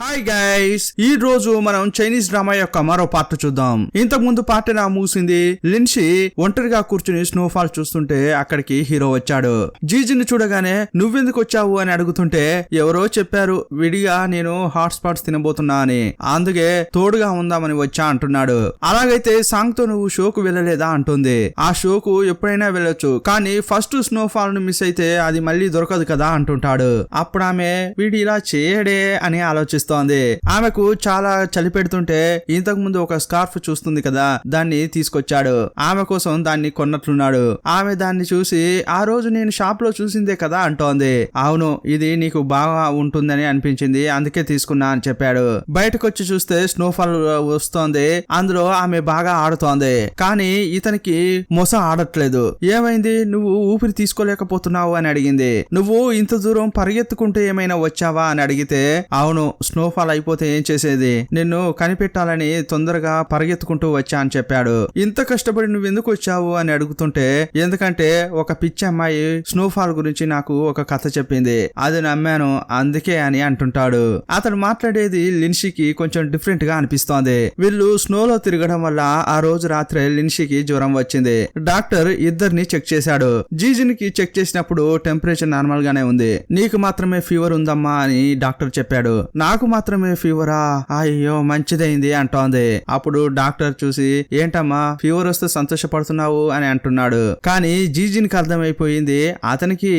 Hi guys, ఈ రోజు మనం చైనీస్ డ్రామా యొక్క మరో పార్ట్ చూద్దాం. ఇంతకు ముందు పార్ట్ నా మూసింది. లిన్షీ ఒంటరిగా కూర్చుని స్నోఫాల్ చూస్తుంటే అక్కడికి హీరో వచ్చాడు. జీజిని చూడగానే నువ్వెందుకు వచ్చావు అని అడుగుతుంటే ఎవరో చెప్పారు విడిగా నేను హాట్ స్పాట్స్ తినబోతున్నా అని, అందుకే తోడుగా ఉందామని వచ్చా అంటున్నాడు. అలాగైతే సాంగ్ తో నువ్వు షోకు వెళ్ళలేదా అంటుంది. ఆ షోకు ఎప్పుడైనా వెళ్ళొచ్చు, కానీ ఫస్ట్ స్నోఫాల్ ను మిస్ అయితే అది మళ్ళీ దొరకదు కదా అంటుంటాడు. అప్పుడు ఆమె వీడి ఇలా చేయడే అని ఆలోచిస్తుంది. ఆమెకు చాలా చలి పెడుతుంటే ఇంతకు ముందు ఒక స్కార్ఫ్ చూస్తుంది కదా, దాన్ని తీసుకొచ్చాడు. ఆమె కోసం దాన్ని కొన్నట్లున్నాడు. ఆమె దాన్ని చూసి ఆ రోజు నేను షాప్ లో చూసిందే కదా అంటోంది. అవును, ఇది నీకు బాగా ఉంటుందని అనిపించింది, అందుకే తీసుకున్నా అని చెప్పాడు. బయటకు వచ్చి చూస్తే స్నోఫాల్ వస్తోంది. అందులో ఆమె బాగా ఆడుతోంది, కానీ ఇతనికి మొస ఆడట్లేదు. ఏమైంది, నువ్వు ఊపిరి తీసుకోలేకపోతున్నావు అని అడిగింది. నువ్వు ఇంత దూరం పరిగెత్తుకుంటూ ఏమైనా వచ్చావా అని అడిగితే అవును, స్నోఫాల్ అయిపోతే ఏం చేసేది, నిన్ను కనిపెట్టాలని తొందరగా పరిగెత్తుకుంటూ వచ్చా అని చెప్పాడు. ఇంత కష్టపడి నువ్వు ఎందుకు వచ్చావు అని అడుగుతుంటే ఎందుకంటే ఒక పిచ్చి అమ్మాయి స్నోఫాల్ గురించి నాకు ఒక కథ చెప్పింది, అది నమ్మాను అందుకే అని అంటుంటాడు. అతడు మాట్లాడేది లిన్షీకి కొంచెం డిఫరెంట్ గా అనిపిస్తోంది. వీళ్ళు స్నోలో తిరగడం వల్ల ఆ రోజు రాత్రి లిన్షీకి జ్వరం వచ్చింది. డాక్టర్ ఇద్దరిని చెక్ చేశాడు. జీజిన్కి చెక్ చేసినప్పుడు టెంపరేచర్ నార్మల్ గానే ఉంది, నీకు మాత్రమే ఫీవర్ ఉందమ్మా అని డాక్టర్ చెప్పాడు. నాకు మాత్రమే ఫీవరా, అయ్యో మంచిదైంది అంటోంది. అప్పుడు డాక్టర్ చూసి ఏంటమ్మా ఫీవర్ వస్తే సంతోషపడుతున్నావు అని అంటున్నాడు. కానీ జీజిన్కి అర్థమైపోయింది అతనికి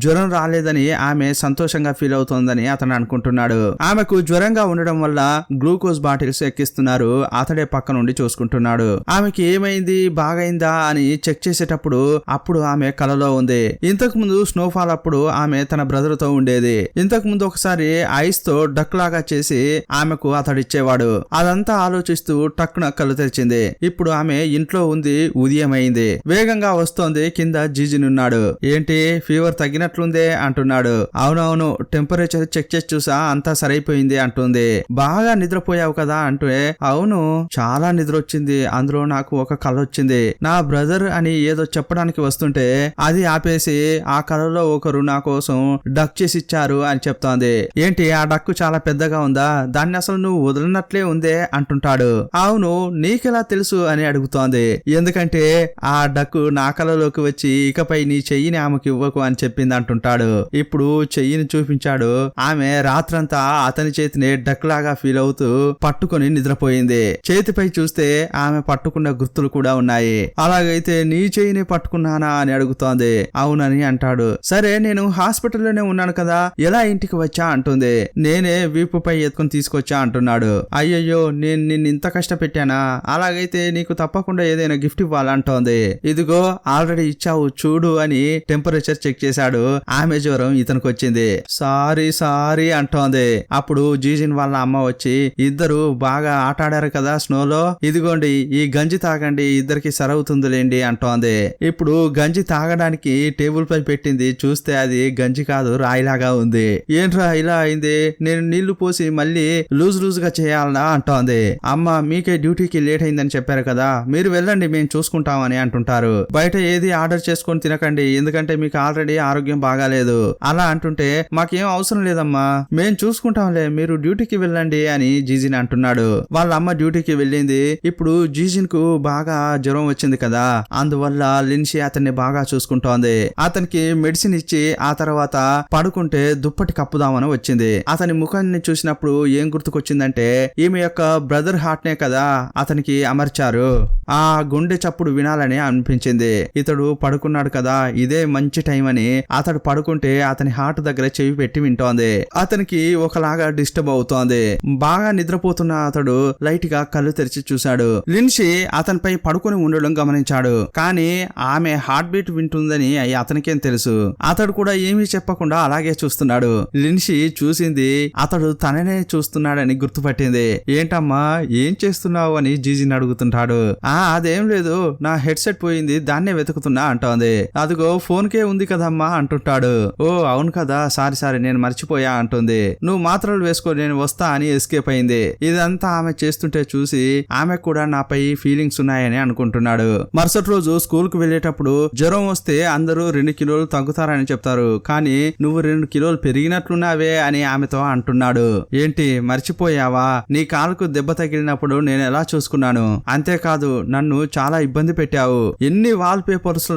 జ్వరం రాలేదని, ఆమె సంతోషంగా ఫీల్ అవుతోందని అతను అనుకుంటున్నాడు. ఆమెకు జ్వరంగా ఉండడం వల్ల గ్లూకోజ్ బాటిల్స్ ఎక్కిస్తున్నారు. అతడే పక్క నుండి చూసుకుంటున్నాడు. ఆమెకి ఏమైంది, బాగైందా అని చెక్ చేసేటప్పుడు అప్పుడు ఆమె కలలో ఉంది. ఇంతకు ముందు స్నోఫాల్ అప్పుడు ఆమె తన బ్రదర్ తో ఉండేది. ఇంతకు ముందు ఒకసారి ఐస్ తో డక్ లాగా చేసి ఆమెకు అతడిచ్చేవాడు. అదంతా ఆలోచిస్తూ టక్కున కళ్ళు తెరిచింది. ఇప్పుడు ఆమె ఇంట్లో ఉంది. ఉదయం అయింది. వేగంగా వస్తోంది. కింద జీజినున్నాడు. ఏంటి ఫీవర్ తగ్గినట్లుందే అంటున్నాడు. అవునవును, టెంపరేచర్ చెక్ చేసి చూసా అంతా సరైపోయింది అంటుంది. బాగా నిద్రపోయావు కదా అంటే అవును చాలా నిద్ర వచ్చింది, అందులో నాకు ఒక కళ వచ్చింది. నా బ్రదర్ అని ఏదో చెప్పడానికి వస్తుంటే అది ఆపేసి ఆ కళలో ఒకరు నా కోసం డక్ చేసి ఇచ్చారు అని చెప్తోంది. ఏంటి ఆ డక్కు చాలా పెద్దగా ఉందా, దాన్ని అసలు నువ్వు వదిలినట్లే ఉందే అంటుంటాడు. అవును నీకెలా తెలుసు అని అడుగుతోంది. ఎందుకంటే ఆ డక్కు నా కలలోకి వచ్చి ఇకపై నీ చెయ్యిని ఆమెకు ఇవ్వకు అని చెప్పింది అంటుంటాడు. ఇప్పుడు చెయ్యిని చూపించాడు. ఆమె రాత్రంతా అతని చేతిని డక్ లాగా ఫీల్ అవుతూ పట్టుకొని నిద్రపోయింది. చేతిపై చూస్తే ఆమె పట్టుకున్న గుర్తులు కూడా ఉన్నాయి. అలాగైతే నీ చెయ్యిని పట్టుకున్నానా అని అడుగుతోంది. అవునని అంటాడు. సరే నేను హాస్పిటల్లోనే ఉన్నాను కదా, ఎలా ఇంటికి వచ్చా అంటుంది. నేనే వీపుపై ఎత్తుకుని తీసుకొచ్చా అంటున్నాడు. అయ్యయ్యో నేను నిన్ను ఇంత కష్టపెట్టానా, అలాగైతే నీకు తప్పకుండా ఏదైనా గిఫ్ట్ ఇవ్వాలంటోంది. ఇదిగో ఆల్రెడీ ఇచ్చావు చూడు అని టెంపరేచర్ చెక్ చేశాడు. ఆమె జ్వరం ఇతనికి వచ్చింది. సారీ అంటోంది. అప్పుడు జీజిన్ వాళ్ళ అమ్మ వచ్చి ఇద్దరు బాగా ఆట ఆడారు కదా స్నోలో, ఇదిగోండి ఈ గంజి తాగండి, ఇద్దరికి సరవుతుందిలేండి అంటోంది. ఇప్పుడు గంజి తాగడానికి టేబుల్ పై పెట్టింది. చూస్తే అది గంజి కాదు, రాయిలాగా ఉంది. ఏంట్రా ఇలా అయింది, నేను నీళ్లు పోసి మళ్ళీ లూజ్ గా చేయాలనా అంటోంది. అమ్మ మీకే డ్యూటీకి లేట్ అయిందని చెప్పారు కదా, మీరు వెళ్ళండి మేము చూసుకుంటామని అంటుంటారు. బయట ఏది ఆర్డర్ చేసుకొని తినకండి, ఎందుకంటే మీకు ఆల్రెడీ ఆరోగ్యం బాగాలేదు. అలా అంటుంటే మాకేం అవసరం లేదమ్మా, మేం చూసుకుంటాంలే, మీరు డ్యూటీకి వెళ్ళండి అని జీజిన్ అంటున్నాడు. వాళ్ళ అమ్మ డ్యూటీకి వెళ్ళింది. ఇప్పుడు జీజిన్ కు బాగా జ్వరం వచ్చింది కదా, అందువల్ల లిన్షీ అతన్ని బాగా చూసుకుంటోంది. అతనికి మెడిసిన్ ఇచ్చి ఆ తర్వాత పడుకుంటే దుప్పటి కప్పుదామని వచ్చింది. అతని ముఖాన్ని చూసినప్పుడు ఏం గుర్తుకొచ్చిందంటే ఈమె యొక్క బ్రదర్ హార్ట్ నే కదా అతనికి అమర్చారు. ఆ గుండె చప్పుడు వినాలని అనిపించింది. ఇతడు పడుకున్నాడు కదా, ఇదే మంచి టైం అని అతడు పడుకుంటే అతని హార్ట్ దగ్గర చెవి పెట్టి వింటోంది. అతనికి ఒకలాగా డిస్టర్బ్ అవుతోంది. బాగా నిద్రపోతున్న అతడు లైట్ గా కళ్ళు తెరిచి చూశాడు. లిన్షీ అతనిపై పడుకుని ఉండడం గమనించాడు. కానీ ఆమె హార్ట్ బీట్ వింటుందని అతనికేం తెలుసు. అతడు కూడా ఏమీ చెప్పకుండా అలాగే చూస్తున్నాడు. లిన్షీ చూసింది అతడు తననే చూస్తున్నాడని గుర్తుపట్టింది. ఏంటమ్మా ఏం చేస్తున్నావు అని జీజిని అడుగుతుంటాడు. అదేం లేదు, నా హెడ్ సెట్ పోయింది, దాన్నే వెతుకుతున్నా అంటోంది. అదిగో ఫోన్ కే ఉంది కదమ్మా అంటుంటాడు. ఓ అవును కదా, సారీ నేను మర్చిపోయా అంటుంది. నువ్వు మాత్రలు వేసుకో, నేను వస్తా అని ఎస్కేప్ అయింది. ఇదంతా ఆమె చేస్తుంటే చూసి ఆమె కూడా నాపై ఫీలింగ్స్ ఉన్నాయని అనుకుంటున్నాడు. మరుసటి రోజు స్కూల్ కు వెళ్లేటప్పుడు జ్వరం వస్తే అందరూ 2 కిలోలు తగ్గుతారని చెప్తారు, కానీ నువ్వు 2 కిలోలు పెరిగినట్లున్నావే అని ఆమెతో అంటున్నాడు. అంటాడు. ఏంటి మర్చిపోయావా? నీ కాలుకు దెబ్బ తగిలినప్పుడు నేను ఎలా చూసుకున్నాను, అంతేకాదు నన్ను చాలా ఇబ్బంది పెట్టావు, ఎన్ని వాల్ పేపర్స్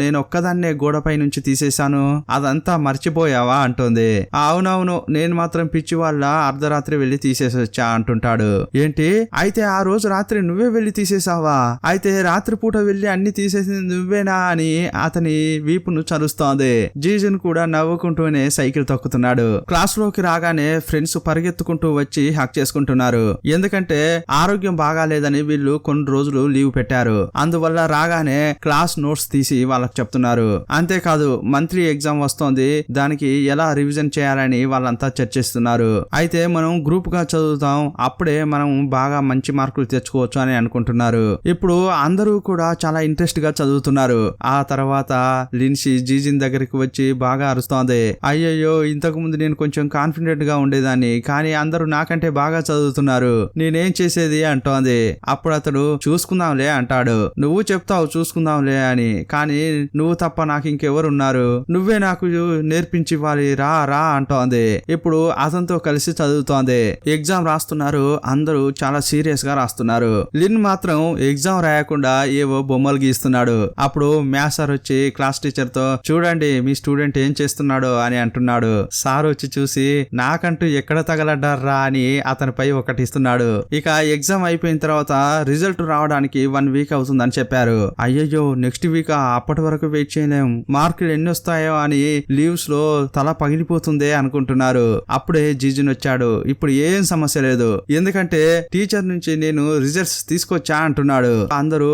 నేను ఒక్కదాన్నే గోడపై నుంచి తీసేశాను, అదంతా మర్చిపోయావా అంటుంది. అవునవును, నేను మాత్రం పిచ్చి వాళ్ళ అర్ధరాత్రి వెళ్లి తీసేసొచ్చా అంటుంటాడు. ఏంటి అయితే ఆ రోజు రాత్రి నువ్వే వెళ్లి తీసేసావా? అయితే రాత్రిపూట వెళ్లి అన్ని తీసేసింది నువ్వేనా అని అతని వీపును చరుస్తోంది. జీజన్ కూడా నవ్వుకుంటూనే సైకిల్ తొక్కుతున్నాడు. క్లాస్ లోకి రాగానే ఫ్రెండ్స్ పరిగెత్తుకుంటూ వచ్చి హక్ చేసుకుంటున్నారు. ఎందుకంటే ఆరోగ్యం బాగాలేదని వీళ్ళు కొన్ని రోజులు లీవ్ పెట్టారు. అందువల్ల రాగానే క్లాస్ నోట్స్ తీసి వాళ్ళకి చెప్తున్నారు. అంతేకాదు మంత్లీ ఎగ్జామ్ వస్తోంది, దానికి ఎలా రివిజన్ చేయాలని వాళ్ళంతా చర్చిస్తున్నారు. అయితే మనం గ్రూప్ గా చదువుతాం, అప్పుడే మనం బాగా మంచి మార్కులు తెచ్చుకోవచ్చు అని అనుకుంటున్నారు. ఇప్పుడు అందరూ కూడా చాలా ఇంట్రెస్ట్ గా చదువుతున్నారు. ఆ తర్వాత లిన్సీ జీజిన్ దగ్గరికి వచ్చి బాగా అరుస్తోంది. అయ్యయ్యో, ఇంతకు ముందు నేను కొంచెం కాన్ఫిడెంట్ గా ఉండేదాన్ని, కానీ అందరూ నాకంటే బాగా చదువుతున్నారు, నేనేం చేసేది అంటోంది. అప్పుడు అతడు చూసుకుందాంలే అంటాడు. నువ్వు చెప్తావు చూసుకుందాంలే అని, కానీ నువ్వు తప్ప నాకు ఇంకెవరున్నారు, నువ్వే నాకు నేర్పించివ్వాలి, రా రా అంటోంది. ఇప్పుడు అతనితో కలిసి చదువుతోంది. ఎగ్జామ్ రాస్తున్నారు. అందరూ చాలా సీరియస్ గా రాస్తున్నారు. లిన్ మాత్రం ఎగ్జామ్ రాయకుండా ఏవో బొమ్మలు గీస్తున్నాడు. అప్పుడు మ్యాథ్స్ సార్ వచ్చి క్లాస్ టీచర్ తో చూడండి మీ స్టూడెంట్ ఏం చేస్తున్నాడో అని అంటున్నాడు. సార్ వచ్చి చూసి నాకంటూ ఎక్కడ తగలడ్డారా అని అతనిపై ఒకటి ఇస్తున్నాడు. ఇక ఎగ్జామ్ అయిపోయిన తర్వాత రిజల్ట్ రావడానికి 1 వీక్ అవుతుందని చెప్పారు. అయ్యయ్యో, నెక్స్ట్ వీక్ అప్పటి వరకు వెయిట్ చేయలేం, మార్కులు ఎన్ని వస్తాయో అని లీవ్స్ లో తల పగిలిపోతుందే అనుకుంటున్నారు. అప్పుడే జీజన్ వచ్చాడు. ఇప్పుడు ఏం సమస్య లేదు, ఎందుకంటే టీచర్ నుంచి నేను రిజల్ట్స్ తీసుకొచ్చా అంటున్నాడు. అందరూ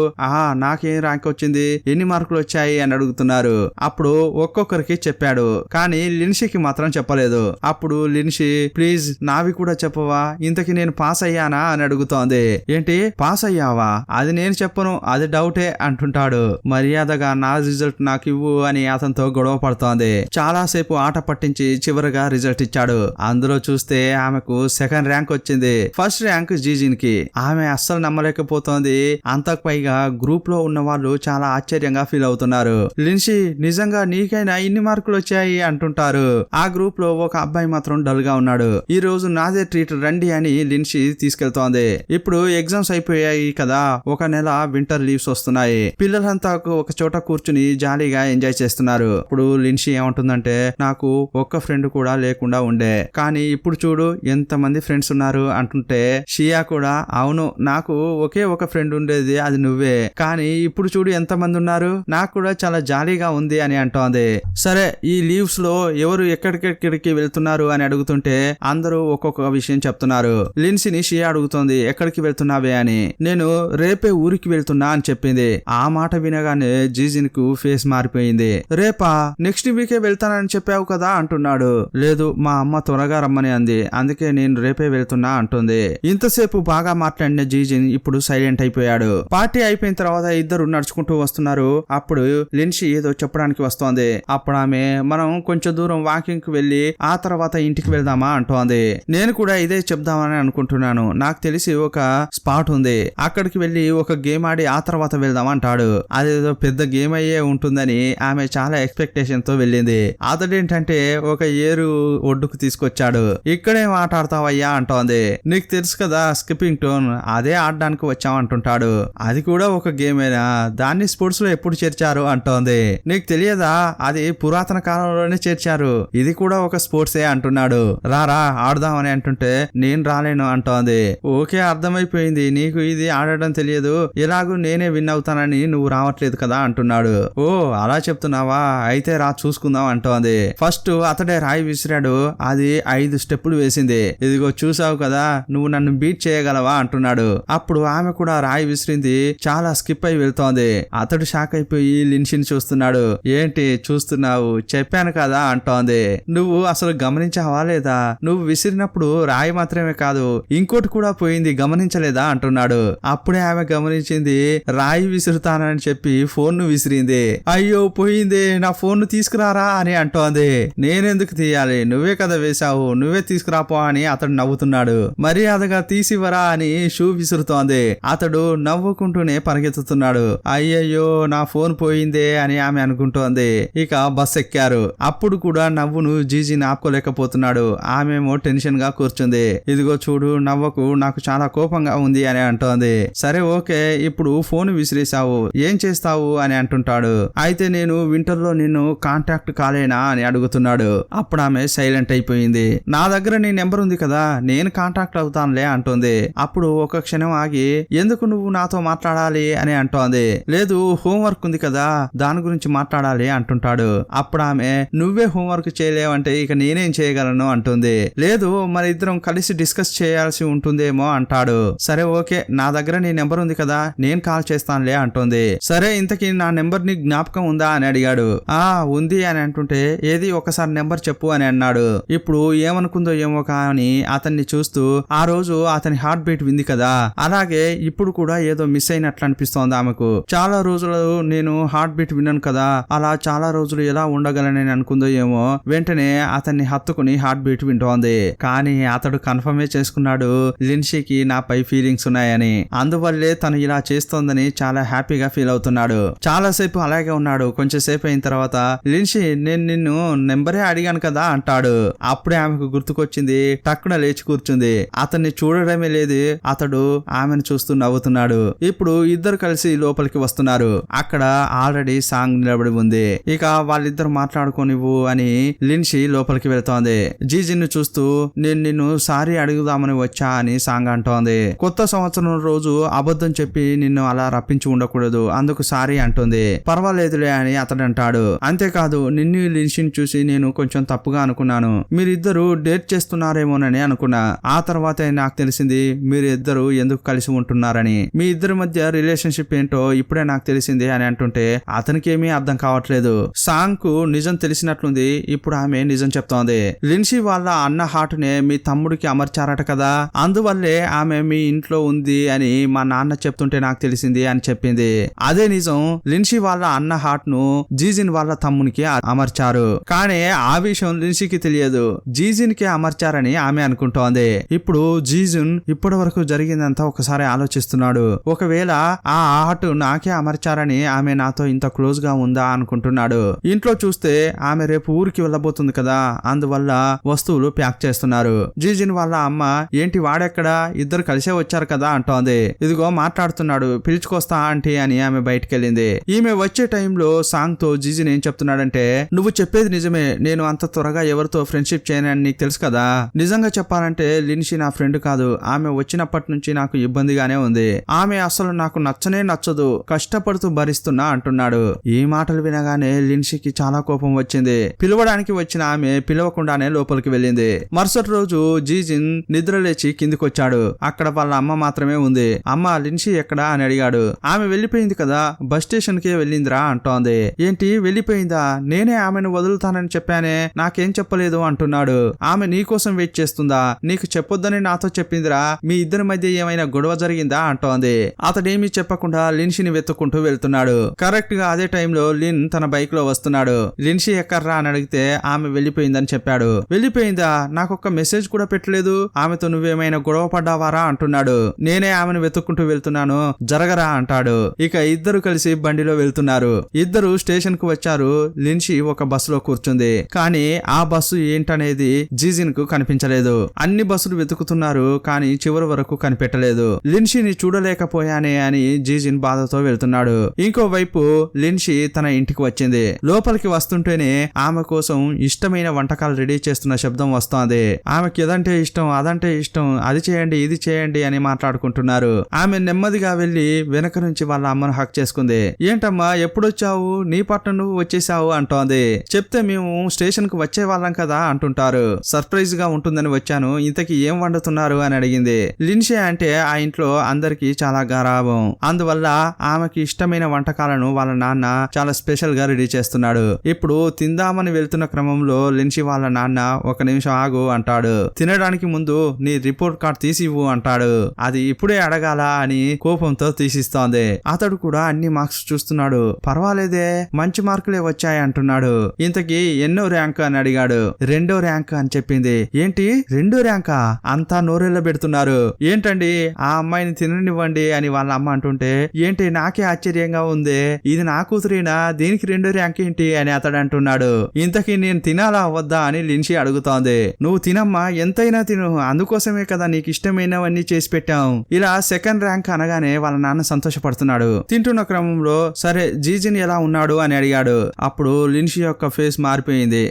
నాకేం ర్యాంక్ వచ్చింది, ఎన్ని మార్కులు వచ్చాయి అని అడుగుతున్నారు. అప్పుడు ఒక్కొక్కరికి చెప్పాడు, కానీ లిన్సీకి మాత్రం చెప్పలేదు. అప్పుడు లిన్సీ ప్లీజ్ నావి కూడా చెప్పవా, ఇంతకి నేను పాస్ అయ్యానా అని అడుగుతోంది. ఏంటి పాస్ అయ్యావా? అది నేను చెప్పను, అది డౌటే అంటుంటాడు. మర్యాదగా నా రిజల్ట్ నాకు ఇవ్వు అని అతనితో గొడవ పడుతోంది. చాలా సేపు ఆట పట్టించి చివరిగా రిజల్ట్ ఇచ్చాడు. అందులో చూస్తే ఆమెకు 2nd ర్యాంక్ వచ్చింది. ఫస్ట్ ర్యాంక్ జీజిన్ కి. ఆమె అస్సలు నమ్మలేకపోతోంది. అంతకు పైగా గ్రూప్ లో ఉన్న వాళ్ళు చాలా ఆశ్చర్యంగా ఫీల్ అవుతున్నారు. లిన్సీ నిజంగా నీకైనా ఇన్ని మార్కులు వచ్చాయి అంటుంటారు. ఆ గ్రూప్ లో ఒక అబ్బాయి మాత్రం డల్ గా ఉన్నాడు. ఈ రోజు నాదే ట్రీట్ రండి అని లిన్సీ తీసుకెళ్తోంది. ఇప్పుడు ఎగ్జామ్స్ అయిపోయాయి కదా, 1 నెల వింటర్ లీవ్స్ వస్తున్నాయి. పిల్లలంతా ఒక చోట కూర్చుని జాలీగా ఎంజాయ్ చేస్తున్నారు. ఇప్పుడు లిన్సీ ఏమంటుందంటే నాకు ఒక్క ఫ్రెండ్ కూడా లేకుండా ఉండే, కానీ ఇప్పుడు చూడు ఎంత మంది ఫ్రెండ్స్ ఉన్నారు అంటుంటే షియా కూడా అవును నాకు ఒకే ఒక ఫ్రెండ్ ఉండేది, అది నువ్వే, కానీ ఇప్పుడు చూడు ఎంత మంది ఉన్నారు, నాకు కూడా చాలా జాలీగా ఉంది అని అంటోంది. సరే ఈ లీవ్స్ లో ఎవరు ఎక్కడికెక్కడికి వెళ్తున్నారు అని అడుగుతుంటే అందరూ ఒక్కొక్క విషయం చెప్తున్నారు. లిన్సీని షియా అడుగుతోంది ఎక్కడికి వెళ్తున్నావే అని. నేను రేపే ఊరికి వెళ్తున్నా అని చెప్పింది. ఆ మాట వినగానే జీజిన్ కు ఫేస్ మారిపోయింది. రేపా? నెక్స్ట్ వీకే వెళ్తానని చెప్పావు కదా అంటున్నాడు. లేదు మా అమ్మ త్వరగా రమ్మని అంది, అందుకే నేను రేపే వెళ్తున్నా అంటుంది. ఇంతసేపు బాగా మాట్లాడిన జీజిన్ ఇప్పుడు సైలెంట్ అయిపోయాడు. పార్టీ అయిపోయిన తర్వాత ఇద్దరు నడుచుకుంటూ వస్తున్నారు. అప్పుడు లిన్సీ ఏదో చెప్పడానికి వస్తోంది. అప్పుడు ఆమె మనం కొంచెం దూరం వాకింగ్ కు వెళ్లి ఆ తర్వాత ఇంటికి వెళ్దామా అంటోంది. నేను కూడా ఇదే చెప్దామని అనుకుంటున్నాను, నాకు తెలిసి ఒక స్పాట్ ఉంది, అక్కడికి వెళ్లి ఒక గేమ్ ఆడి ఆ తర్వాత వెళ్దాం అంటాడు. అదేదో పెద్ద గేమ్ అయ్యే ఉంటుందని ఆమె చాలా ఎక్స్పెక్టేషన్ తో వెళ్ళింది. అతడేంటంటే ఒక ఏరు ఒడ్డుకు తీసుకొచ్చాడు. ఇక్కడేం ఆట ఆడతావయ్యా అంటోంది. నీకు తెలుసు కదా స్కిప్పింగ్ టోన్, అదే ఆడడానికి వచ్చాం అంటుంటాడు. అది కూడా ఒక గేమేనా, దాన్ని స్పోర్ట్స్ లో ఎప్పుడు చేర్చారు అంటోంది. నీకు తెలియదా, అది పురాతన కాలంలోనే చేర్చారు, ఇది కూడా ఒక స్పోర్ట్సే అంటున్నాడు. రారా ఆడదామని అంటుంటే నేను రాలేను అంటోంది. ఓకే అర్థమైపోయింది, నీకు ఇది ఆడడం తెలియదు, ఎలాగూ నేనే విన్ అవుతానని నువ్వు రావట్లేదు కదా అంటున్నాడు. ఓ అలా చెప్తున్నావా, అయితే రా చూసుకుందాం అంటోంది. ఫస్ట్ అతడే రాయి విసిరాడు, అది 5 స్టెప్పులు వేసింది. ఇదిగో చూసావు కదా, నువ్వు నన్ను బీట్ చేయగలవా అంటున్నాడు. అప్పుడు ఆమె కూడా రాయి విసిరింది, చాలా స్కిప్ అయి వెళ్తోంది. అతడు షాక్ అయిపోయి లిన్సీని చూస్తున్నాడు. ఏంటి చూస్తున్నావు, చెప్పాను కదా అంటోంది. నువ్వు అసలు గమనించావా లేదా, నువ్వు విసిరినప్పుడు రాయి మాత్రమే కాదు ఇంకోటి కూడా పోయింది, గమనించలేదా అంటున్నాడు. అప్పుడే ఆమె గమనించింది, రాయి విసురుతానని చెప్పి ఫోన్ ను విసిరింది. అయ్యో పోయింది, నా ఫోన్ ను తీసుకురారా అని అంటోంది. నేనెందుకు తీయాలి, నువ్వే కదా వేశావు, నువ్వే తీసుకురాపో అని అతడు నవ్వుతున్నాడు. మర్యాదగా తీసివరా అని షూ విసురుతోంది. అతడు నవ్వుకుంటూనే పరిగెత్తుతున్నాడు. అయ్యయ్యో నా ఫోన్ పోయిందే అని ఆమె అనుకుంటోంది. ఇక బస్ ఎక్కారు. అప్పుడు కూడా నవ్వును జీజిన్ ఆపుకోలేకపోతున్నాడు. ఆమె ఆమెమో టెన్షన్ గా కూర్చుంది. ఇదిగో చూడు, నవ్వకు, నాకు చాలా కోపంగా ఉంది అని అంటోంది. సరే ఓకే, ఇప్పుడు ఫోన్ విసిరేసావు, ఏం చేస్తావు అని అంటుంటాడు. అయితే నేను వింటర్ లో నిన్ను కాంటాక్ట్ కాలేనా అని అడుగుతున్నాడు. అప్పుడు ఆమె సైలెంట్ అయిపోయింది. నా దగ్గర నీ నెంబర్ ఉంది కదా, నేను కాంటాక్ట్ అవుతానులే అంటుంది. అప్పుడు ఒక క్షణం ఆగి, ఎందుకు నువ్వు నాతో మాట్లాడాలి అని అంటోంది. లేదు, హోంవర్క్ ఉంది కదా, దాని గురించి మాట్లాడాలి అంటుంటాడు. అప్పుడు ఆమె, నువ్వే హోంవర్క్ చేయలేవంటే ఇక నేనేం చేయగలను అంటుంది. లేదు, మరి ఇద్దరం కలిసి డిస్కస్ చేయాల్సి ఉంటుందేమో అంటాడు. సరే ఓకే, నా దగ్గర నీ నెంబర్ ఉంది కదా, నేను కాల్ చేస్తానులే అంటుంది. సరే, ఇంతకీ నా నెంబర్ నీ జ్ఞాపకం ఉందా అని అడిగాడు. ఆ ఉంది అని అంటుంటే, ఏది ఒకసారి నెంబర్ చెప్పు అని అన్నాడు. ఇప్పుడు ఏమనుకుందో ఏమో కానీ అతన్ని చూస్తూ, ఆ రోజు అతని హార్ట్ బీట్ వింది కదా, అలాగే ఇప్పుడు కూడా ఏదో మిస్ అయినట్లు అనిపిస్తోంది ఆమెకు. చాలా రోజులు నేను హార్ట్ బీట్ విన్నాను కదా, అలా చాలా రోజులు ఎలా ఉండగలనని అనుకుందో ఏమో. వెంటనే అతన్ని హత్తుకుని హార్ట్ బీట్ వింటోంది. కానీ అతడు కన్ఫర్మే చేసుకున్నాడు లిన్షీకి నాపై ఫీలింగ్స్ ఉన్నాయని. అందువల్లే తను ఇలా చేస్తోందని చాలా హ్యాపీగా ఫీల్ అవుతున్నాడు. చాలా సేపు అలాగే ఉన్నాడు. కొంచెం సేపు అయిన తర్వాత, లిన్షీ, నేను నిన్ను నెంబరే అడిగాను కదా అంటాడు. అప్పుడే ఆమెకు గుర్తుకొచ్చింది. టక్కున లేచి కూర్చుంది. అతన్ని చూడడమే లేదు, అతడు ఆమెను చూస్తూ నవ్వుతున్నాడు. ఇప్పుడు ఇద్దరు కలిసి లోపలికి వస్తున్నారు. అక్కడ ఆల్రెడీ సాంగ్ నిలబడి ఉంది. ఇక వాళ్ళిద్దరు మాట్లాడుకోనివ్వు అని లిన్షీ లోపలికి వెళ్తోంది. జీజిన్ చూస్తూ, నేను నిన్ను సారీ అడుగుదామని వచ్చా అని సాంగ్ అంటోంది. కొత్త సంవత్సరం రోజు అబద్ధం చెప్పి నిన్ను అలా రప్పించి ఉండకూడదు, అందుకు సారీ అంటుంది. పర్వాలేదులే అని అతడు అంటాడు. అంతేకాదు, నిన్ను లిన్షీని చూసి నేను కొంచెం తప్పుగా అనుకున్నాను. మీరిద్దరు డేట్ చేస్తున్నారేమోనని అనుకున్నా. ఆ తర్వాతే నాకు తెలిసింది మీరు ఇద్దరు ఎందుకు కలిసి ఉంటున్నారని. మీ ఇద్దరి మధ్య రిలేషన్షిప్ ఏంటో ఇప్పుడే నాకు తెలిసింది అని అంటుంటే అతనికి ఏమీ అర్థం కావట్లేదు. సాంగ్ కు నిజం తెలిసినట్లుంది. ఇప్పుడు ఆమె నిజం చెప్తోంది. లిన్షీ వాళ్ళ అన్న హార్ట్ నే మీ తమ్ముడికి అమర్చారట కదా, అందువల్లే ఆమె మీ ఇంట్లో ఉంది అని మా నాన్న చెప్తుంటే నాకు తెలిసింది అని చెప్పింది. అదే నిజం. లిన్షీ వాళ్ళ అన్న హార్ట్ ను జీజిన్ వాళ్ళ తమ్మునికి అమర్చారు. కానీ ఆ విషయం లిన్షీకి తెలియదు. జీజిన్ కి అమర్చారని ఆమె అనుకుంటోంది. ఇప్పుడు జీజున్ ఇప్పటి వరకు జరిగిందంతా ఒకసారి ఆలోచిస్తున్నాడు. ఒకవేళ ఆ హార్ట్ నాకే అమర్చారని ఆమె నాతో ఇంత క్లోజ్ గా ఉందా అనుకుంటున్నాడు. ఇంట్లో చూస్తే ఆమె రేపు ఊరికి వెళ్ళబోతుంది కదా, అందువల్ల వస్తువులు ప్యాక్ చేస్తున్నారు. జీజిన్ వాళ్ళ అమ్మ, ఏంటి వాడెక్కడా, ఇద్దరు కలిసే వచ్చారు కదా అంటోంది. ఇదిగో మాట్లాడుతున్నాడు, పిలుచుకొస్తా ఆంటీ అని ఆమె బయటకెళ్ళింది. ఈమె వచ్చే టైంలో సాంగ్ తో జీజిన్ ఏం చెప్తున్నాడంటే, నువ్వు చెప్పేది నిజమే, నేను అంత త్వరగా ఎవరితో ఫ్రెండ్షిప్ చేయనని నీకు తెలుసు కదా. నిజంగా చెప్పాలంటే లిన్షీ నా ఫ్రెండ్ కాదు. ఆమె వచ్చినప్పటి నుంచి నాకు ఇబ్బందిగానే ఉంది. ఆమె అసలు నాకు నచ్చనే నచ్చదు, కష్టపడుతూ భరిస్తున్నా అంటున్నాడు. ఈ మాటలు వినగానే లిన్షీకి చాలా కోపం వచ్చింది. పిలవడానికి వచ్చిన ఆమె పిలవకుండానే లోపలికి వెళ్ళింది. మరుసటి రోజు జీజిన్ నిద్ర లేచి కిందికొచ్చాడు. అక్కడ వాళ్ళ అమ్మ మాత్రమే ఉంది. అమ్మ, లిన్షీ ఎక్కడా అని అడిగాడు. ఆమె వెళ్ళిపోయింది కదా, బస్ స్టేషన్ కే వెళ్ళిందిరా అంటోంది. ఏంటి వెళ్ళిపోయిందా, నేనే ఆమెను వదులుతానని చెప్పానే, నాకేం చెప్పలేదు అంటున్నాడు. ఆమె నీకోసం వెయిట్ చేస్తుందా, నీకు చెప్పొద్దని నాతో చెప్పిందిరా, మీ ఇద్దరి మధ్య ఏమైనా గొడవ జరిగిందా అంటోంది. అతడేమీ చెప్పకుండా లిన్షీని వెతుక్కుంటూ వెళ్తున్నాడు. కరెక్ట్ గా అదే టైంలో లిన్ తన బైక్ లో వస్తున్నాడు. లిన్షీ ఎక్కర్రా అని అడిగితే ఆమె వెళ్ళిపోయిందని చెప్పాడు. వెళ్ళిపోయిందా, నాకొక్క మెసేజ్ కూడా పెట్టలేదు, ఆమెతో నువ్వేమైనా గొడవ పడ్డావారా అంటున్నాడు. నేనే ఆమెను వెతుక్కుంటూ వెళ్తున్నాను, జరగరా అంటాడు. ఇక ఇద్దరు కలిసి బండిలో వెళ్తున్నారు. ఇద్దరు స్టేషన్ కు వచ్చారు. లిన్షీ ఒక బస్సులో కూర్చుంది. కానీ ఆ బస్సు ఏంటనేది జీజిన్ కు కనిపించలేదు. అన్ని బస్సులు వెతుకుతున్నారు కానీ చివరి వరకు కనిపెట్టలేదు. లిన్షీని చూడలేకపోయానే అని జీజిన్ బాధతో వెళ్తున్నాడు. ఇంకోవైపు లిన్షీ తన ఇంటికి వచ్చింది. లోపలికి వస్తుంటేనే ఆమె కోసం ఇష్టమైన వంటకాలు రెడీ చేస్తున్న శబ్దం వస్తోంది. ఆమెకి ఎదంటే ఇష్టం, అదంటే ఇష్టం, అది చేయండి ఇది చేయండి అని మాట్లాడుకుంటున్నారు. ఆమె నెమ్మదిగా వెళ్లి వెనక నుంచి వాళ్ళ అమ్మను హక్ చేసుకుంది. ఏంటమ్మా ఎప్పుడొచ్చావు, నీ పట్ల నువ్వు వచ్చేసావు అంటోంది. చెప్తే మేము స్టేషన్ కు వచ్చే వాళ్ళం కదా అంటుంటారు. సర్ప్రైజ్ గా ఉంటుందని వచ్చాను, ఇంతకీ ఏం వండుతున్నారు అని అడిగింది. లిన్షీ అంటే ఆ ఇంట్లో అందరికి చాలా గారాబం. అందువల్ల ఆమెకి ఇష్టమైన వంటకాలను వాళ్ళ నాన్న చాలా స్పెషల్ గా రెడీ చేస్తున్నాడు. ఇప్పుడు తిందామని వెళ్తున్న క్రమంలో లిన్షీ వాళ్ళ నాన్న, ఒక నిమిషం ఆగు అంటాడు. తినడానికి ముందు నీ రిపోర్ట్ కార్డ్ తీసివ్వు అంటాడు. అది ఇప్పుడే అడగాల అని కోపంతో తీసిస్తోంది. అతడు కూడా అన్ని మార్క్స్ చూస్తున్నాడు. పర్వాలేదే, మంచి మార్కులే వచ్చాయి అంటున్నాడు. ఇంతకీ ఎన్నో ర్యాంక్ అని అడిగాడు. 2వ ర్యాంక్ అని చెప్పింది. ఏంటి 2వ ర్యాంకా, అంతా నోరెళ్ళ పెడుతున్నారు. ఏంటండి ఆ అమ్మాయిని తిననివ్వండి అని వాళ్ళ అమ్మ అంటుంటే, ఏంటి నాకే ఆశ్చర్యంగా ఉంది, ఇది నా కూతురేనా, దీనికి 2వ ర్యాంక్ ఏంటి అని అతడు అంటున్నాడు. ఇంతకీ నేను తినాలా వద్దా అని లిన్షీ అడుగుతోంది. నువ్వు తినమ్మా, ఎంతైనా తిను, అందుకోసమే కదా నీకు ఇష్టమైనవన్నీ చేసి పెట్టాం. ఇలా సెకండ్ ర్యాంక్ అనగానే వాళ్ళ నాన్న సంతోషపడుతున్నాడు. తింటున్న క్రమంలో సరే జీజిన్ ఎలా ఉన్నాడు అని అడిగాడు. అప్పుడు లిన్షి యొక్క ఫేస్ మారిపోయింది.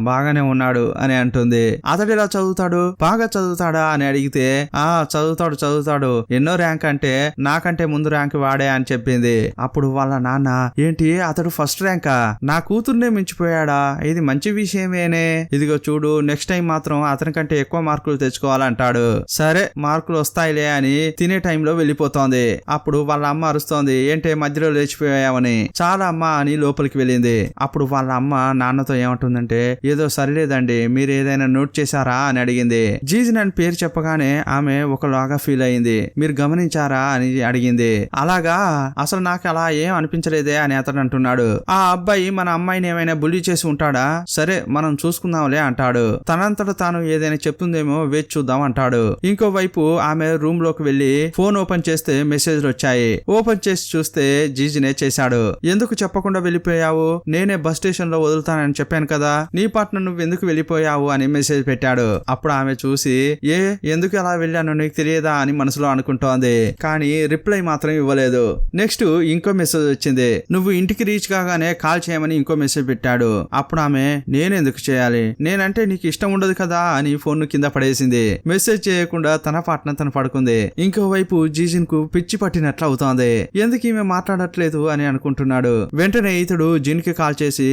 బాగానే ఉన్నాడు అని అంటుంది. అతడు ఎలా చదువుతాడు, బాగా చదువుతాడా అని అడిగితే చదువుతాడు, ఎన్నో ర్యాంక్ అంటే నాకంటే ముందు ర్యాంక్ వాడే అని చెప్పింది. అప్పుడు వాళ్ళ నాన్న, ఏంటి అతడు ఫస్ట్ ర్యాంకా, నా కూతుర్నే మించిపోయాడా, ఇది మంచి విషయమేనే, ఇదిగో చూడు నెక్స్ట్ టైం మాత్రం అతని కంటే ఎక్కువ మార్కులు తెచ్చుకోవాలంటాడు. సరే మార్కులు వస్తాయిలే అని తినే టైంలో వెళ్ళిపోతోంది. అప్పుడు వాళ్ళ అమ్మ అరుస్తోంది, ఏంటే మధ్యలో లేచిపోయావని. చాలా అమ్మ అని లోపలికి వెళ్ళింది. అప్పుడు వాళ్ళ అమ్మ నాన్నతో ఏమంటుందంటే, ఏదో సరిలేదండి, మీరు ఏదైనా నోట్ చేశారా అని అడిగింది. జీజిన్ అని పేరు చెప్పగానే ఆమె ఒకలాగా ఫీల్ అయింది. మీరు గమనించారా అని అడిగింది. అలాగా, అసలు నాకు అలా ఏం అనిపించలేదే అని అతడు అంటున్నాడు. ఆ అబ్బాయి మన అమ్మాయిని ఏమైనా బుల్లి చేసి ఉంటాడా, సరే మనం చూసుకుందాంలే అంటాడు. తనంతట తాను ఏదైనా చెప్తుందేమో వేచి చూద్దాం అంటాడు. ఇంకోవైపు ఆమె రూమ్ లోకి వెళ్లి ఫోన్ ఓపెన్ చేస్తే మెసేజ్లు వచ్చాయి. ఓపెన్ చేసి చూస్తే జీజినే చేశాడు. ఎందుకు చెప్పకుండా వెళ్ళిపోయావు, నేనే బస్ స్టేషన్ లో వదులుతానని చెప్పాను కదా, నీ పార్ట్నర్ నువ్వు ఎందుకు వెళ్ళిపోయావు అని మెసేజ్ పెట్టాడు. అప్పుడు ఆమె చూసి, ఎందుకు అలా వెళ్ళాను నీకు తెలియదా అని మనసులో అనుకుంటోంది. కానీ రిప్లై మాత్రం ఇవ్వలేదు. నెక్స్ట్ ఇంకో మెసేజ్ వచ్చింది. నువ్వు ఇంటికి రీచ్ కాగానే కాల్ చేయమని ఇంకో మెసేజ్ పెట్టాడు. అప్పుడు ఆమె, నేనెందుకు చేయాలి, నేనంటే నీకు ఇష్టం ఉండదు కదా అని ఫోన్ కింద పడేసింది. మెసేజ్ చేయకుండా తన పార్ట్నర్ తను పడుకుంది. ఇంకోవైపు జీజిన్ కు పిచ్చి పట్టినట్లు అవుతోంది. ఎందుకు ఈమె మాట్లాడట్లేదు అని అనుకుంటున్నాడు. వెంటనే ఇతడు జిన్ కి కాల్ చేసి,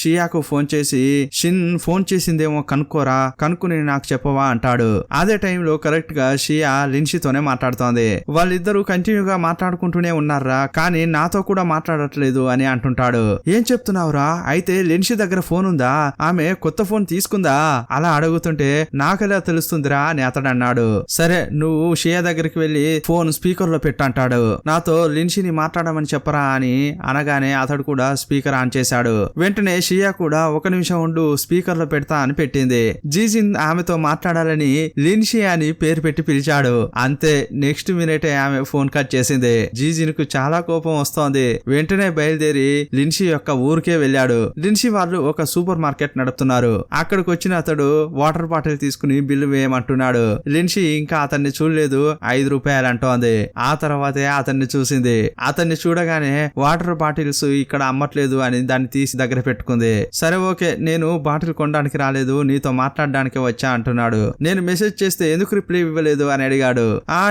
షియాకు ఫోన్ చేసి, షిన్ ఫోన్ చేసిందేమో కనుక్కోరా, కనుక్కుని నాకు చెప్పవా అంటాడు. అదే టైంలో కరెక్ట్ గా షియా లిన్షితోనే మాట్లాడుతోంది. వాళ్ళిద్దరూ కంటిన్యూగా మాట్లాడుకుంటూనే ఉన్నారా, కానీ నాతో కూడా మాట్లాడట్లేదు అని అంటుంటాడు. ఏం చెప్తున్నావురా, అయితే లిన్షి దగ్గర ఫోన్ ఉందా, ఆమె కొత్త ఫోన్ తీసుకుందా అలా అడుగుతుంటే నాకెలా తెలుస్తుందిరా అని అతడు అన్నాడు. సరే నువ్వు షియా దగ్గరికి వెళ్లి ఫోన్ స్పీకర్ లో పెట్టంటాడు. నాతో లిన్షిని మాట్లాడమని చెప్పరా అని అనగానే అతడు కూడా స్పీకర్ ఆన్ చేశాడు. వెంటనే షియా కూడా ఒక నిమిషం ఉండు స్పీకర్ లో పెడతా అని పెట్టింది. జీజిన్ ఆమెతో మాట్లాడాలని లిన్షి అని పేరు పెట్టి పిలిచాడు. అంతే, నెక్స్ట్ మినిటే ఆమె ఫోన్ కట్ చేసింది. జీజిన్ కు చాలా కోపం వస్తోంది. వెంటనే బయలుదేరి లిన్షి యొక్క ఊరికే వెళ్ళాడు. లిన్షి వాళ్ళు ఒక సూపర్ మార్కెట్ నడుపుతున్నారు. అక్కడికి వచ్చిన అతడు వాటర్ బాటిల్ తీసుకుని బిల్లు వేయమంటున్నాడు. లిన్షి ఇంకా అతన్ని చూడలేదు, 5 రూపాయలు అంటోంది. ఆ తర్వాతే అతన్ని చూసింది. అతన్ని చూడగానే వాటర్ బాటిల్స్ ఇక్కడ అమ్మట్లేదు అని దాన్ని తీసి దగ్గర పెట్టుకుంది. సరే ఓకే, నేను బాటిల్ కొనడానికి రాలేదు, నీతో మాట్లాడడానికి వచ్చా అంటున్నాడు. నేను మెసేజ్ చేస్తే ఎందుకు రిప్లై ఇవ్వలేదు అని అడిగాడు.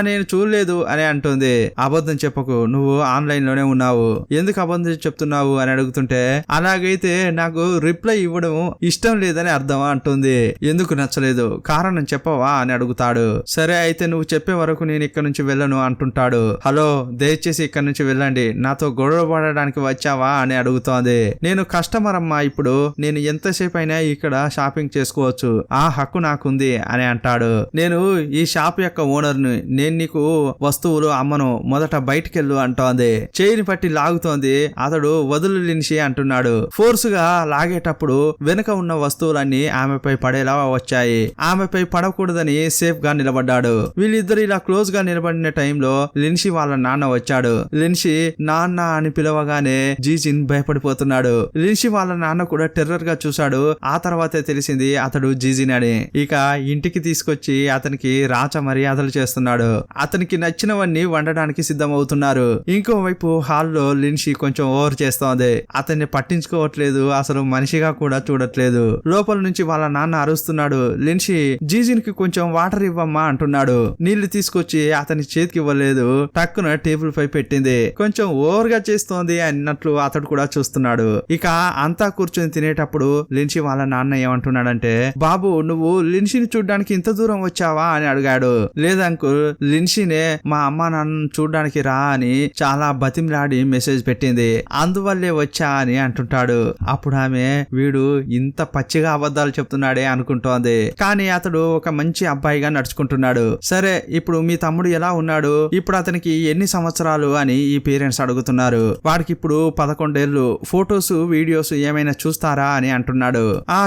నేను చూడలేదు అని అంటుంది. అబద్ధం చెప్పకు, నువ్వు ఆన్లైన్ లోనే ఉన్నావు, ఎందుకు అబద్ధం చెప్తున్నావు అని అడుగుతుంటే, అలాగైతే నాకు రిప్లై ఇవ్వడం ఇష్టం లేదని అర్థం అంటుంది. ఎందుకు నచ్చలేదు, కారణం చెప్పవా అని అడుగుతాడు. సరే అయితే నువ్వు చెప్పే వరకు నేను ఇక్కడ నుంచి వెళ్ళను అంటుంటాడు. హలో, దయచేసి ఇక్కడ నుంచి వెళ్ళండి, నాతో గొడవ పడడానికి వచ్చావా అని అడుగుతోంది. నేను కస్టమర్ అమ్మా, ఇప్పుడు నేను ఎంతసేపు అయినా ఇక్కడ షాపింగ్ చేసుకోవచ్చు, ఆ హక్కు నాకుంది అని అంటాడు. నేను ఈ షాప్ యొక్క ఓనర్ని, నేను నీకు వస్తువులు అమ్మను, మొదట బయటికెళ్ళు అంటోంది. చేయిని పట్టి లాగుతోంది. అతడు వదులు లిన్షి అంటున్నాడు. ఫోర్స్ గా లాగేటప్పుడు వెనుక ఉన్న వస్తువులన్నీ ఆమెపై పడేలా వచ్చాయి. ఆమెపై పడకూడదని సేఫ్ గా నిలబడ్డాడు. వీళ్ళిద్దరు ఇలా క్లోజ్ గా నిలబడిన టైంలో లిన్షి వాళ్ళ నాన్న వచ్చాడు. లిన్షి నాన్న అని పిలవగానే జీజిన్ భయపడిపోతున్నాడు. లిన్షి వాళ్ళ నాన్న కూడా టెర్రర్ గా చూశాడు. ఆ తర్వాతే తెలిసింది అతడు జీజిన్ అని. ఇక ఇంటికి తీసుకొచ్చి అతనికి రాచ మర్యాదలు చేస్తున్నాడు. అతనికి నచ్చినవన్నీ వండడానికి సిద్ధమవుతున్నారు. ఇంకోవైపు హాల్లో లిన్షి కొంచెం ఓవర్ చేస్తోంది. అతన్ని పట్టించుకోవట్లేదు, అసలు మనిషిగా కూడా చూడట్లేదు. లోపల నుంచి వాళ్ళ నాన్న అరుస్తున్నాడు. లిన్షి జీజిన్ కి కొంచెం వాటర్ ఇవ్వమ్మా అంటున్నాడు. నీళ్లు తీసుకొచ్చి అతని చేతికి ఇవ్వలేదు, టక్కున టేబుల్ పై పెట్టింది. కొంచెం ఓవర్ గా చేస్తోంది అన్నట్లు అతడు కూడా చూస్తున్నాడు. ఇక అంతా కూర్చొని తినేటప్పుడు లిన్షి వాళ్ళ నాన్న ఏమంటున్నాడంటే, బాబు నువ్వు లిన్షిని చూడ్డానికి ఇంత దూరం వచ్చావా అని అడిగాడు. లేదంకుల్, లిన్షినే మా అమ్మ నాన్న చూడ్డానికి రా అని చాలా బతిమలాడి మెసేజ్ పెట్టింది, అందువల్లే వచ్చా అని అంటుంటాడు. అప్పుడు ఆమె, వీడు ఇంత పచ్చిగా అబద్ధాలు చెప్తున్నాడే అనుకుంటోంది. కానీ అతడు ఒక మంచి అబ్బాయిగా నడుచుకుంటున్నాడు. సరే ఇప్పుడు మీ తమ్ముడు ఎలా ఉన్నాడు, ఇప్పుడు అతనికి ఎన్ని సంవత్సరాలు అని ఈ పేరెంట్స్ అడుగుతున్నారు. వాడికి ఇప్పుడు 11 ఏళ్ళు, ఫొటోస్ వీడియోస్ ఏమైనా చూస్తారా అని అంటున్నాడు.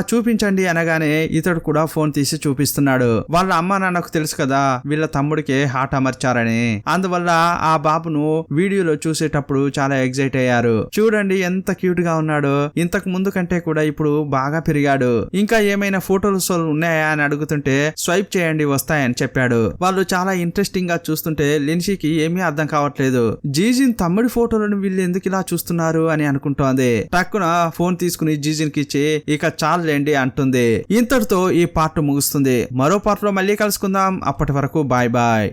చూపించండి అనగానే ఇతడు కూడా ఫోన్ తీసి చూపిస్తున్నాడు. వాళ్ళ అమ్మా నాన్నకు తెలుసు కదా వీళ్ళ తమ్ముడికి హార్ట్ అమర్చారని, అందువల్ల ఆ బాబును వీడియోలో చూసేటప్పుడు చాలా ఎగ్జైట్ అయ్యారు. చూడండి ఎంత క్యూట్ గా ఉన్నాడు, ఇంతకు ముందు కంటే కూడా ఇప్పుడు బాగా పెరిగాడు. ఇంకా ఏమైనా ఏమైనా ఫోటోస్ ఉన్నాయా అని అడుగుతుంటే స్వైప్ చేయండి వస్తాయని చెప్పాడు. వాళ్ళు చాలా ఇంట్రెస్టింగ్ గా చూస్తుంటే లిన్షీకి ఏమీ అర్థం కావట్లేదు. జీజిన్ తమ్ముడి ఫోటోలను వీళ్ళు ఎందుకు ఇలా చూస్తున్నారు అని అనుకుంటోంది. టక్కున ఫోన్ తీసుకుని జీజిన్ కి ఇచ్చి ఇక చాలండి అంటుంది. ఇంతటితో ఈ పార్ట్ ముగుస్తుంది. మరో పార్ట్ లో మళ్ళీ కలుసుకుందాం. అప్పటి వరకు బాయ్ బాయ్.